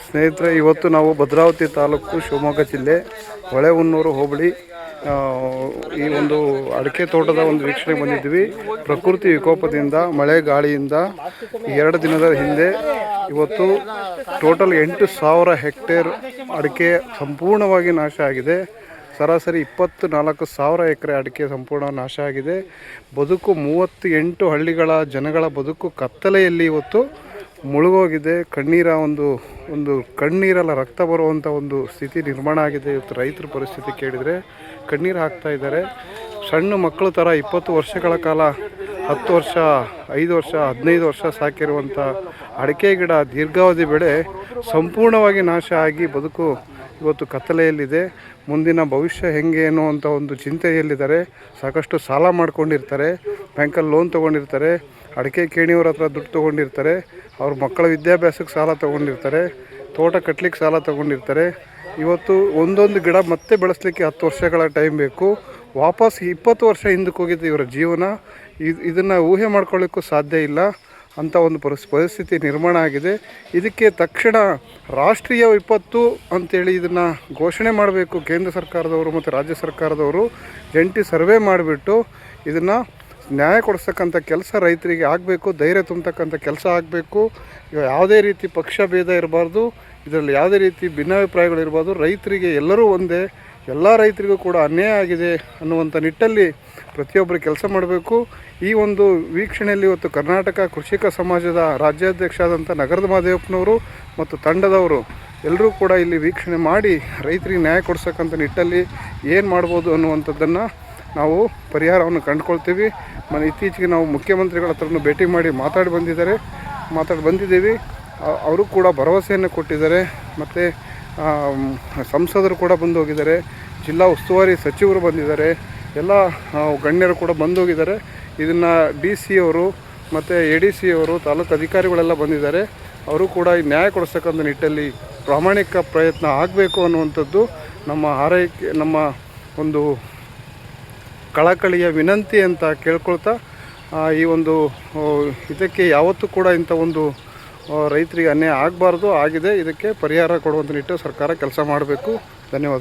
ಸ್ನೇಹಿತರೆ, ಇವತ್ತು ನಾವು ಭದ್ರಾವತಿ ತಾಲೂಕು ಶಿವಮೊಗ್ಗ ಜಿಲ್ಲೆ ಹೊಳೆಹೊನ್ನೂರು ಹೋಬಳಿ ಈ ಒಂದು ಅಡಿಕೆ ತೋಟದ ಒಂದು ವೀಕ್ಷಣೆ ಬಂದಿದ್ವಿ. ಪ್ರಕೃತಿ ವಿಕೋಪದಿಂದ ಮಳೆ ಗಾಳಿಯಿಂದ 2 ದಿನದ ಹಿಂದೆ ಇವತ್ತು ಟೋಟಲ್ 8,000 ಹೆಕ್ಟೇರ್ ಅಡಿಕೆ ಸಂಪೂರ್ಣವಾಗಿ ನಾಶ ಆಗಿದೆ. ಸರಾಸರಿ 24,000 ಎಕರೆ ಅಡಿಕೆ ಸಂಪೂರ್ಣ ನಾಶ ಆಗಿದೆ. ಬದುಕು 38 ಹಳ್ಳಿಗಳ ಜನಗಳ ಬದುಕು ಕತ್ತಲೆಯಲ್ಲಿ ಇವತ್ತು ಮುಳುಗೋಗಿದೆ. ಒಂದು ಕಣ್ಣೀರಲ್ಲ ರಕ್ತ ಬರುವಂಥ ಒಂದು ಸ್ಥಿತಿ ನಿರ್ಮಾಣ ಆಗಿದೆ. ಇವತ್ತು ರೈತರ ಪರಿಸ್ಥಿತಿ ಕೇಳಿದರೆ ಕಣ್ಣೀರು ಹಾಕ್ತಾ ಇದ್ದಾರೆ. ಸಣ್ಣ ಮಕ್ಕಳ ಥರ 20 ವರ್ಷಗಳ ಕಾಲ 10 ವರ್ಷ 5 ವರ್ಷ 15 ವರ್ಷ ಸಾಕಿರುವಂಥ ಅಡಿಕೆ ಗಿಡ ದೀರ್ಘಾವಧಿ ಬೆಳೆ ಸಂಪೂರ್ಣವಾಗಿ ನಾಶ ಆಗಿ ಬದುಕು ಇವತ್ತು ಕತ್ತಲೆಯಲ್ಲಿದೆ. ಮುಂದಿನ ಭವಿಷ್ಯ ಹೆಂಗೆ ಅನ್ನುವಂಥ ಒಂದು ಚಿಂತೆಯಲ್ಲಿದ್ದಾರೆ. ಸಾಕಷ್ಟು ಸಾಲ ಮಾಡ್ಕೊಂಡಿರ್ತಾರೆ, ಬ್ಯಾಂಕಲ್ಲಿ ಲೋನ್ ತೊಗೊಂಡಿರ್ತಾರೆ, ಅಡಿಕೆ ಕೇಣಿಯವ್ರ ಹತ್ರ ದುಡ್ಡು ತೊಗೊಂಡಿರ್ತಾರೆ, ಅವ್ರ ಮಕ್ಕಳ ವಿದ್ಯಾಭ್ಯಾಸಕ್ಕೆ ಸಾಲ ತೊಗೊಂಡಿರ್ತಾರೆ, ತೋಟ ಕಟ್ಟಲಿಕ್ಕೆ ಸಾಲ ತೊಗೊಂಡಿರ್ತಾರೆ. ಇವತ್ತು ಒಂದೊಂದು ಗಿಡ ಮತ್ತೆ ಬೆಳೆಸಲಿಕ್ಕೆ 10 ವರ್ಷಗಳ ಟೈಮ್ ಬೇಕು. ವಾಪಸ್ 20 ವರ್ಷ ಹಿಂದಕ್ಕೆ ಹೋಗಿದ್ದು ಇವರ ಜೀವನ. ಇದನ್ನು ಊಹೆ ಮಾಡ್ಕೊಳ್ಳಿಕ್ಕೂ ಸಾಧ್ಯ ಇಲ್ಲ ಅಂಥ ಒಂದು ಪರಿಸ್ಥಿತಿ ನಿರ್ಮಾಣ ಆಗಿದೆ. ಇದಕ್ಕೆ ತಕ್ಷಣ ರಾಷ್ಟ್ರೀಯ ವಿಪತ್ತು ಅಂತೇಳಿ ಇದನ್ನು ಘೋಷಣೆ ಮಾಡಬೇಕು. ಕೇಂದ್ರ ಸರ್ಕಾರದವರು ಮತ್ತು ರಾಜ್ಯ ಸರ್ಕಾರದವರು ಜಂಟಿ ಸರ್ವೆ ಮಾಡಿಬಿಟ್ಟು ಇದನ್ನು ನ್ಯಾಯ ಕೊಡಿಸ್ತಕ್ಕಂಥ ಕೆಲಸ ರೈತರಿಗೆ ಆಗಬೇಕು. ಧೈರ್ಯ ತುಂಬತಕ್ಕಂಥ ಕೆಲಸ ಆಗಬೇಕು. ಯಾವುದೇ ರೀತಿ ಪಕ್ಷ ಭೇದ ಇರಬಾರ್ದು, ಇದರಲ್ಲಿ ಯಾವುದೇ ರೀತಿ ಭಿನ್ನಾಭಿಪ್ರಾಯಗಳಿರಬಾರ್ದು. ರೈತರಿಗೆ ಎಲ್ಲರೂ ಒಂದೇ, ಎಲ್ಲ ರೈತರಿಗೂ ಕೂಡ ಅನ್ಯಾಯ ಆಗಿದೆ ಅನ್ನುವಂಥ ನಿಟ್ಟಲ್ಲಿ ಪ್ರತಿಯೊಬ್ಬರು ಕೆಲಸ ಮಾಡಬೇಕು. ಈ ಒಂದು ವೀಕ್ಷಣೆಯಲ್ಲಿ ಇವತ್ತು ಕರ್ನಾಟಕ ಕೃಷಿಕ ಸಮಾಜದ ರಾಜ್ಯಾಧ್ಯಕ್ಷ ಆದಂಥ ನಗರದ ಮಹದೇವಪ್ಪನವರು ಮತ್ತು ತಂಡದವರು ಎಲ್ಲರೂ ಕೂಡ ಇಲ್ಲಿ ವೀಕ್ಷಣೆ ಮಾಡಿ ರೈತರಿಗೆ ನ್ಯಾಯ ಕೊಡಿಸೋಕ್ಕಂಥ ನಿಟ್ಟಲ್ಲಿ ಏನು ಮಾಡ್ಬೋದು ಅನ್ನುವಂಥದ್ದನ್ನು ನಾವು ಪರಿಹಾರವನ್ನು ಕಂಡುಕೊಳ್ತೀವಿ. ಇತ್ತೀಚೆಗೆ ನಾವು ಮುಖ್ಯಮಂತ್ರಿಗಳ ಹತ್ರನೂ ಭೇಟಿ ಮಾಡಿ ಮಾತಾಡಿ ಬಂದಿದ್ದೀವಿ. ಅವರು ಕೂಡ ಭರವಸೆಯನ್ನು ಕೊಟ್ಟಿದ್ದಾರೆ. ಮತ್ತು ಸಂಸದರು ಕೂಡ ಬಂದು ಹೋಗಿದ್ದಾರೆ, ಜಿಲ್ಲಾ ಉಸ್ತುವಾರಿ ಸಚಿವರು ಬಂದಿದ್ದಾರೆ, ಎಲ್ಲ ಗಣ್ಯರು ಕೂಡ ಬಂದು ಹೋಗಿದ್ದಾರೆ. ಇದನ್ನು DC ಅವರು ಮತ್ತು ADC ಅವರು ತಾಲೂಕು ಅಧಿಕಾರಿಗಳೆಲ್ಲ ಬಂದಿದ್ದಾರೆ. ಅವರು ಕೂಡ ಈ ನ್ಯಾಯ ಕೊಡಿಸ್ತಕ್ಕಂಥ ನಿಟ್ಟಲ್ಲಿ ಪ್ರಾಮಾಣಿಕ ಪ್ರಯತ್ನ ಆಗಬೇಕು ಅನ್ನುವಂಥದ್ದು ನಮ್ಮ ಹಾರೈಕೆ, ನಮ್ಮ ಒಂದು ಕಳಕಳಿಯ ವಿನಂತಿ ಅಂತ ಕೇಳ್ಕೊಳ್ತಾ, ಈ ಒಂದು ಇದಕ್ಕೆ ಯಾವತ್ತೂ ಕೂಡ ಇಂಥ ಒಂದು ರೈತರಿಗೆ ಅನ್ಯಾಯ ಆಗಬಾರ್ದು, ಆಗಿದೆ. ಇದಕ್ಕೆ ಪರಿಹಾರ ಕೊಡುವಂಥ ನಿಟ್ಟು ಸರ್ಕಾರ ಕೆಲಸ ಮಾಡಬೇಕು. ಧನ್ಯವಾದ.